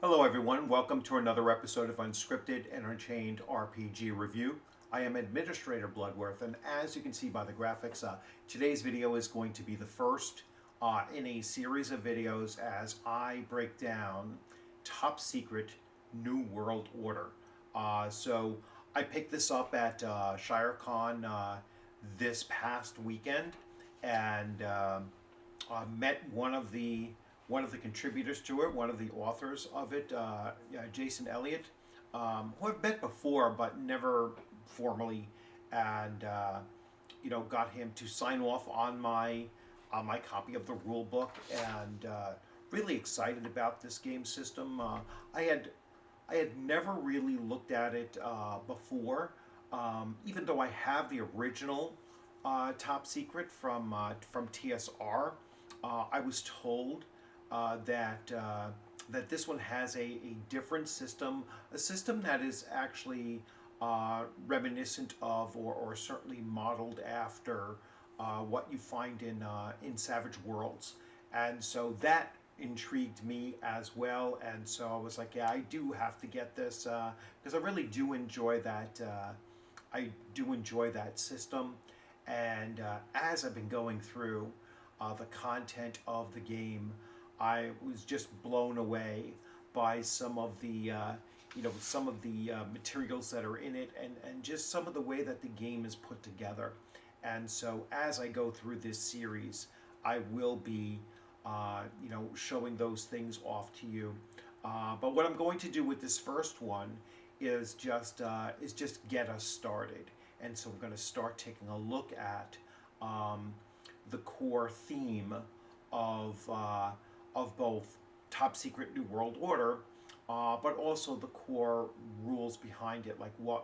Hello everyone, welcome to another episode of Unscripted and Unchained RPG Review. I am Administrator Bloodworth, and as you can see by the graphics, today's video is going to be the first in a series of videos as I break down Top Secret New World Order. So I picked this up at ShireCon this past weekend, and met one of the contributors to it, one of the authors of it, Jason Elliott, who I've met before but never formally, and got him to sign off on my copy of the rule book, and really excited about this game system. I had I had never really looked at it before, even though I have the original Top Secret from TSR. I was told that this one has a different system, a system that is actually reminiscent of, or certainly modeled after what you find in Savage Worlds, and so that intrigued me as well. And so I was like, yeah, I do have to get this because I really do enjoy that. I do enjoy that system, and as I've been going through the content of the game, I was just blown away by some of the materials that are in it, and just some of the way that the game is put together. And so as I go through this series, I will be showing those things off to you. But what I'm going to do with this first one is just get us started. And so we're going to start taking a look at the core theme of both Top Secret New World Order, but also the core rules behind it. Like why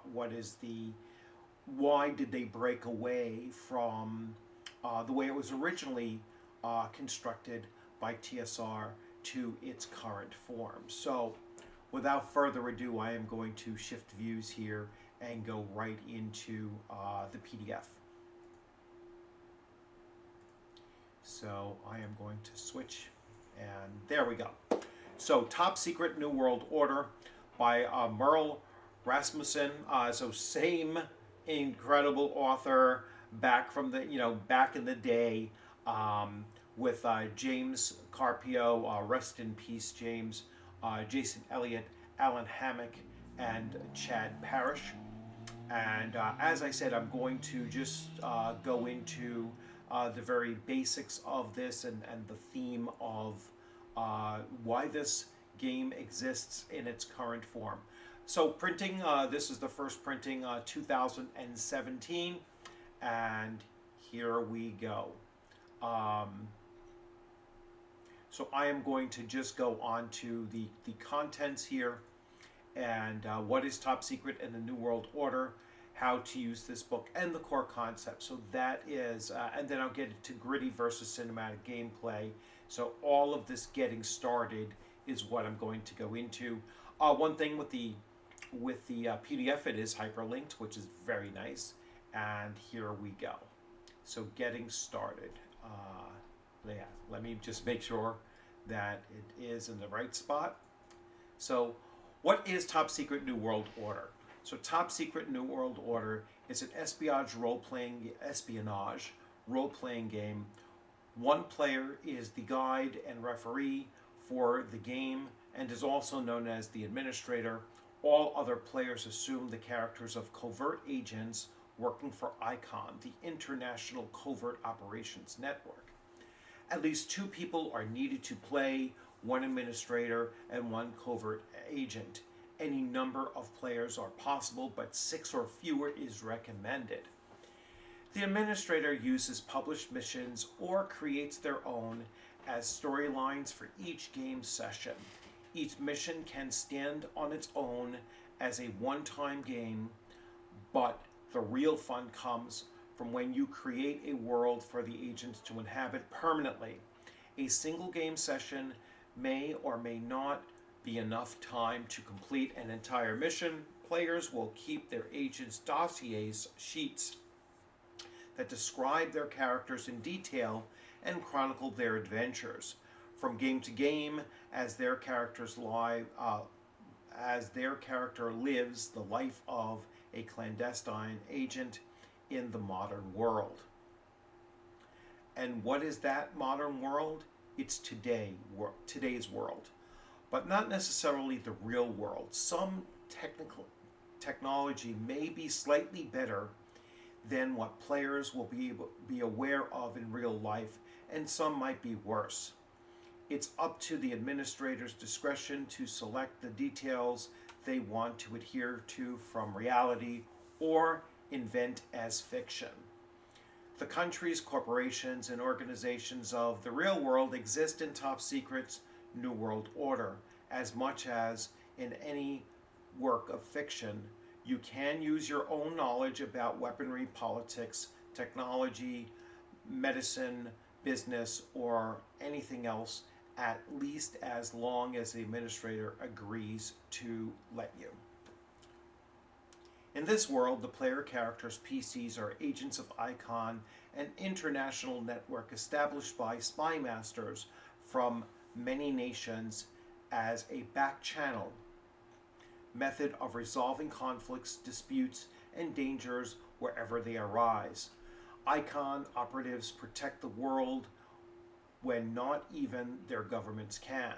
did they break away from the way it was originally constructed by TSR to its current form. So without further ado, I am going to shift views here and go right into the PDF. So I am going to switch, and there we go. So Top Secret New World Order by Merle Rasmussen. So same incredible author back from back in the day, with James Carpio, rest in peace James, Jason Elliott, Alan Hammock, and Chad Parrish. And as I said, I'm going to just go into the very basics of this, and the theme of why this game exists in its current form. So printing, this is the first printing, 2017, and here we go. So I am going to just go on to the contents here, and what is Top Secret and the New World Order, how to use this book, and the core concept. So that is, and then I'll get into gritty versus cinematic gameplay. So all of this getting started is what I'm going to go into. One thing with the PDF, it is hyperlinked, which is very nice. And here we go. So getting started. Yeah, let me just make sure that it is in the right spot. So what is Top Secret New World Order? So Top Secret New World Order is an espionage role-playing game. One player is the guide and referee for the game and is also known as the administrator. All other players assume the characters of covert agents working for ICON, the International Covert Operations Network. At least 2 people are needed to play, 1 administrator and 1 covert agent. Any number of players are possible, but 6 or fewer is recommended. The administrator uses published missions or creates their own as storylines for each game session. Each mission can stand on its own as a one-time game, but the real fun comes from when you create a world for the agents to inhabit permanently. A single game session may or may not be enough time to complete an entire mission. Players will keep their agents' dossiers, sheets that describe their characters in detail and chronicle their adventures. from game to game as their characters as their character lives the life of a clandestine agent in the modern world. And what is that modern world? It's today's world, but not necessarily the real world. Some technology may be slightly better than what players will be aware of in real life, and some might be worse. It's up to the administrator's discretion to select the details they want to adhere to from reality or invent as fiction. The countries, corporations, and organizations of the real world exist in Top Secret's New World Order. As much as in any work of fiction, you can use your own knowledge about weaponry, politics, technology, medicine, business, or anything else, at least as long as the administrator agrees to let you. In this world, the player character's PCs are agents of ICON, an international network established by spy masters from many nations as a back channel method of resolving conflicts, disputes, and dangers wherever they arise. ICON operatives protect the world when not even their governments can.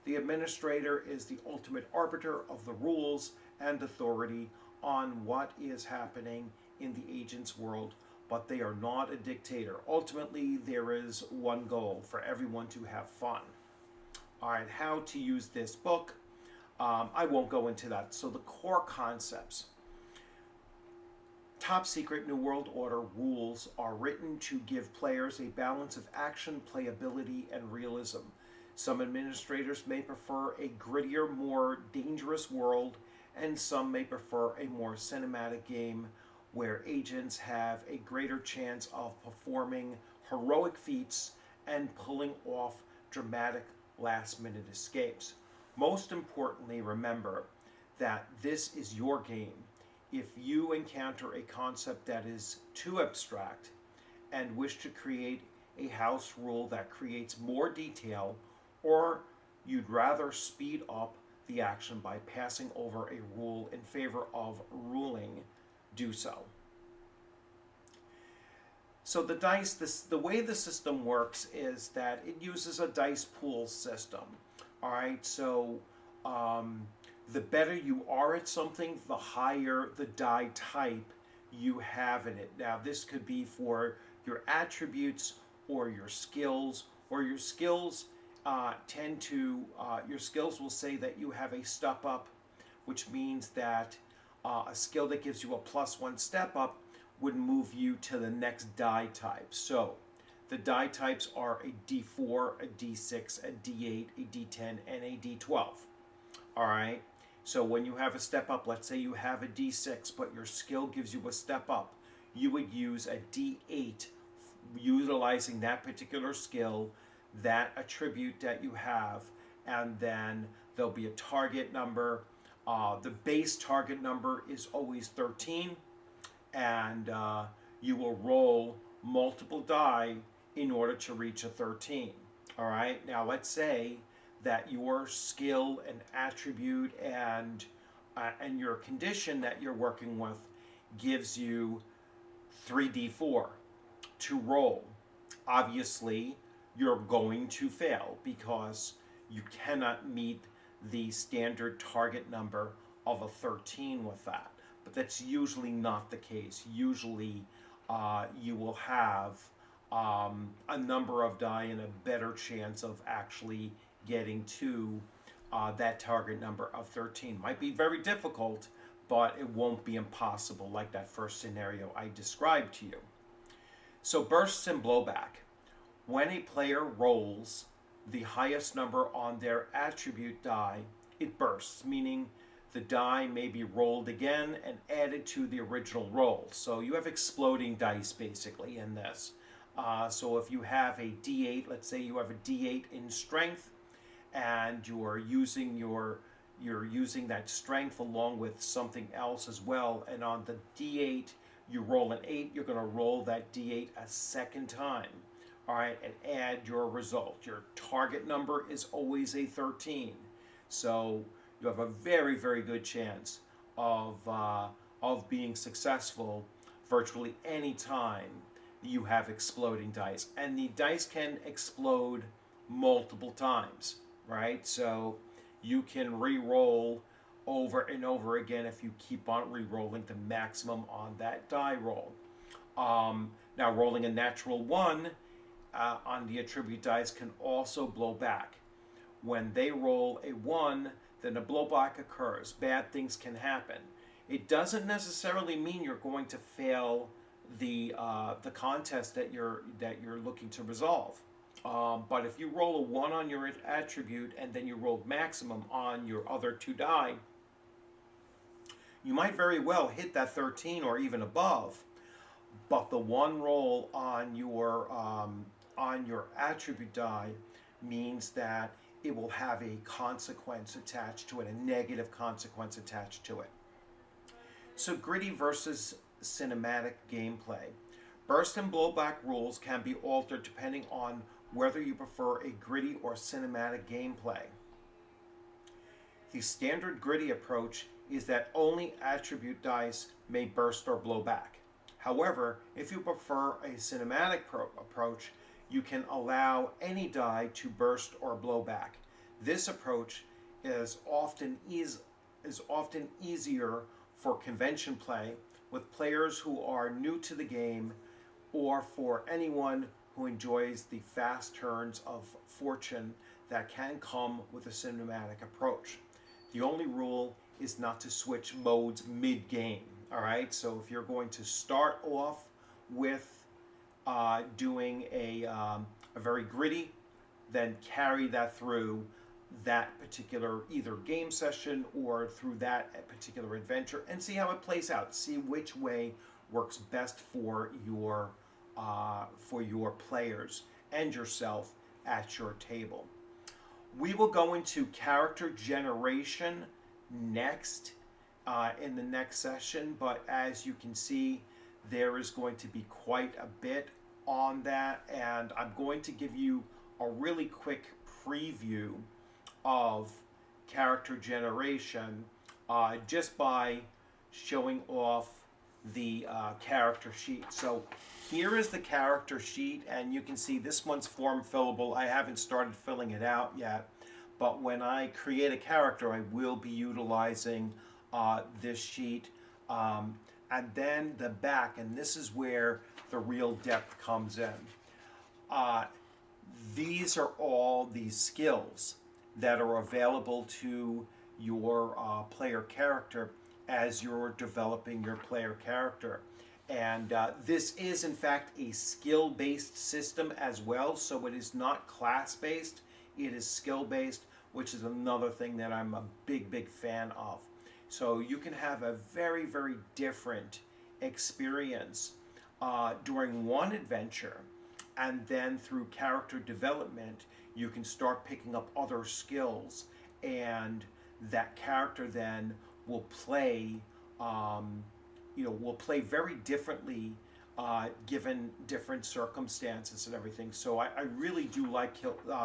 The administrator is the ultimate arbiter of the rules and authority on what is happening in the agent's world, but they are not a dictator. Ultimately, there is one goal: for everyone to have fun. All right, how to use this book. I won't go into that. So the core concepts. Top Secret New World Order rules are written to give players a balance of action, playability, and realism. Some administrators may prefer a grittier, more dangerous world, and some may prefer a more cinematic game where agents have a greater chance of performing heroic feats and pulling off dramatic last-minute escapes. Most importantly, remember that this is your game. If you encounter a concept that is too abstract and wish to create a house rule that creates more detail, or you'd rather speed up the action by passing over a rule in favor of ruling, do so. So the dice, the way the system works is that it uses a dice pool system. All right, so the better you are at something, the higher the die type you have in it. Now, this could be for your attributes or your skills, or your skills your skills will say that you have a step up, which means that a skill that gives you a +1 step up would move you to the next die type. So the die types are a D4, a D6, a D8, a D10, and a D12. All right. So when you have a step up, let's say you have a D6, but your skill gives you a step up, you would use a D8, utilizing that particular skill, that attribute that you have, and then there'll be a target number. The base target number is always 13, and you will roll multiple die in order to reach a 13. All right. Now let's say that your skill and attribute and your condition that you're working with gives you 3d4 to roll. Obviously, you're going to fail because you cannot meet the standard target number of a 13 with that. But that's usually not the case. Usually, you will have a number of die and a better chance of actually getting to that target number of 13. Might be very difficult, but it won't be impossible like that first scenario I described to you. So bursts and blowback. When a player rolls the highest number on their attribute die, it bursts, meaning the die may be rolled again and added to the original roll. So you have exploding dice basically in this. So if you have a D8, let's say you have a D8 in strength, and you're using that strength along with something else as well, and on the D8 you roll an 8, you're going to roll that D8 a second time. all right, and add your result. Your target number is always a 13. So you have a very, very good chance of being successful virtually any time you have exploding dice. And the dice can explode multiple times, right? So you can re-roll over and over again if you keep on re-rolling the maximum on that die roll. Now, rolling a natural 1 on the attribute dice can also blow back. When they roll a 1, then a blowback occurs. Bad things can happen. It doesn't necessarily mean you're going to fail the contest that you're looking to resolve. But if you roll a 1 on your attribute and then you roll maximum on your other 2 die, you might very well hit that 13 or even above. But the 1 roll on your attribute die means that it will have a consequence attached to it, a negative consequence attached to it. So gritty versus cinematic gameplay. Burst and blowback rules can be altered depending on whether you prefer a gritty or cinematic gameplay. The standard gritty approach is that only attribute dice may burst or blow back. However, if you prefer a cinematic approach, you can allow any die to burst or blow back. This approach is often easier for convention play with players who are new to the game, or for anyone who enjoys the fast turns of fortune that can come with a cinematic approach. The only rule is not to switch modes mid-game. All right, so if you're going to start off with doing a very gritty, then carry that through that particular either game session or through that particular adventure and see how it plays out. See which way works best for your players and yourself at your table. We will go into character generation next in the next session, but as you can see, there is going to be quite a bit on that, and I'm going to give you a really quick preview of character generation just by showing off the character sheet. So here is the character sheet, and you can see this one's form fillable. I haven't started filling it out yet, but when I create a character, I will be utilizing this sheet. And then the back, and this is where the real depth comes in. These are all the skills that are available to your player character as you're developing your player character. And this is in fact a skill-based system as well, so it is not class-based, it is skill-based, which is another thing that I'm a big fan of. So you can have a very, very different experience during one adventure, and then through character development you can start picking up other skills, and that character then will play will play very differently given different circumstances and everything. So I really do like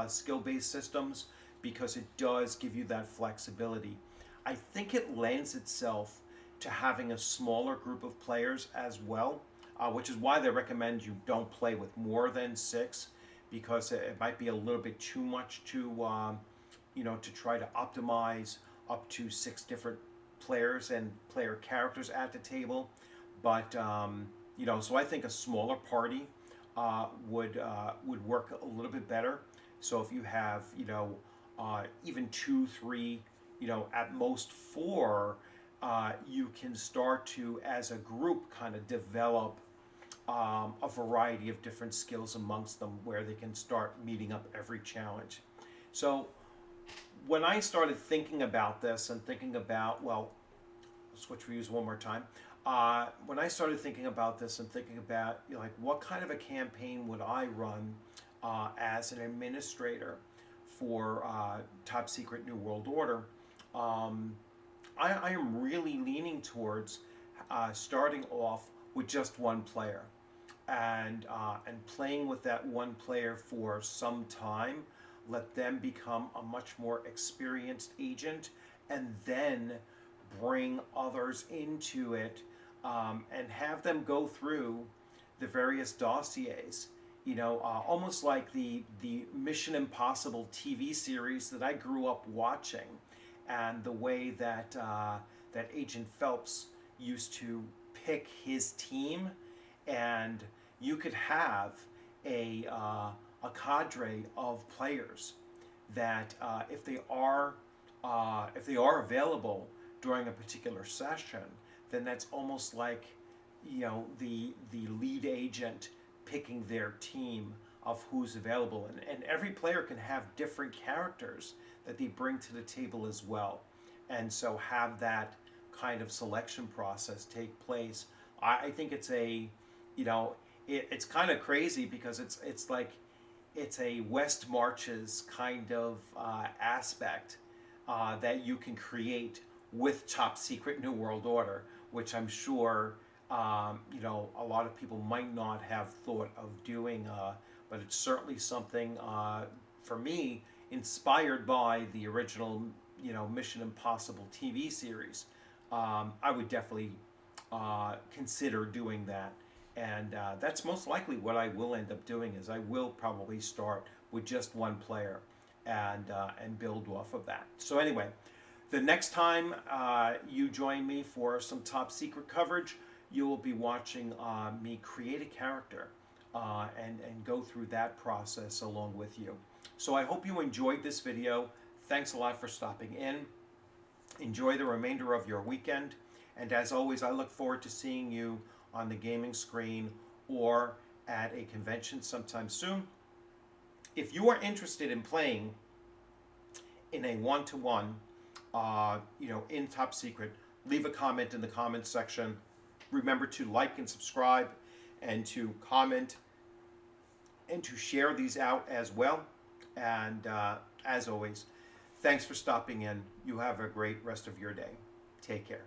skill-based systems because it does give you that flexibility. I think it lends itself to having a smaller group of players as well, which is why they recommend you don't play with more than 6, because it might be a little bit too much to to try to optimize up to 6 different players and player characters at the table. But so I think a smaller party would work a little bit better. So if you have even 2, 3, at most 4, you can start to, as a group, kind of develop a variety of different skills amongst them, where they can start meeting up every challenge. So when I started thinking about this and thinking about, well, switch views one more time. When I started thinking about this and thinking about like what kind of a campaign would I run as an administrator for Top Secret New World Order, I am really leaning towards starting off with just one player. and playing with that one player for some time, let them become a much more experienced agent, and then bring others into it, and have them go through the various dossiers. Almost like the Mission Impossible TV series that I grew up watching, and the way that that Agent Phelps used to pick his team, and you could have a cadre of players that if they are available during a particular session, then that's almost like the lead agent picking their team of who's available, and every player can have different characters that they bring to the table as well, and so have that kind of selection process take place. I think it's it's kind of crazy because it's like it's a West Marches kind of aspect that you can create with Top Secret New World Order, which I'm sure a lot of people might not have thought of doing, but it's certainly something for me, inspired by the original Mission Impossible TV series. I would definitely consider doing that, and that's most likely what I will end up doing. Is I will probably start with just one player and build off of that. So anyway, the next time you join me for some Top Secret coverage, you will be watching me create a character and go through that process along with you. So I hope you enjoyed this video. Thanks a lot for stopping in. Enjoy the remainder of your weekend. And as always, I look forward to seeing you on the gaming screen or at a convention sometime soon. If you are interested in playing in a one-to-one, in Top Secret, leave a comment in the comments section. Remember to like and subscribe, and to comment and to share these out as well. And as always, thanks for stopping in. You have a great rest of your day. Take care.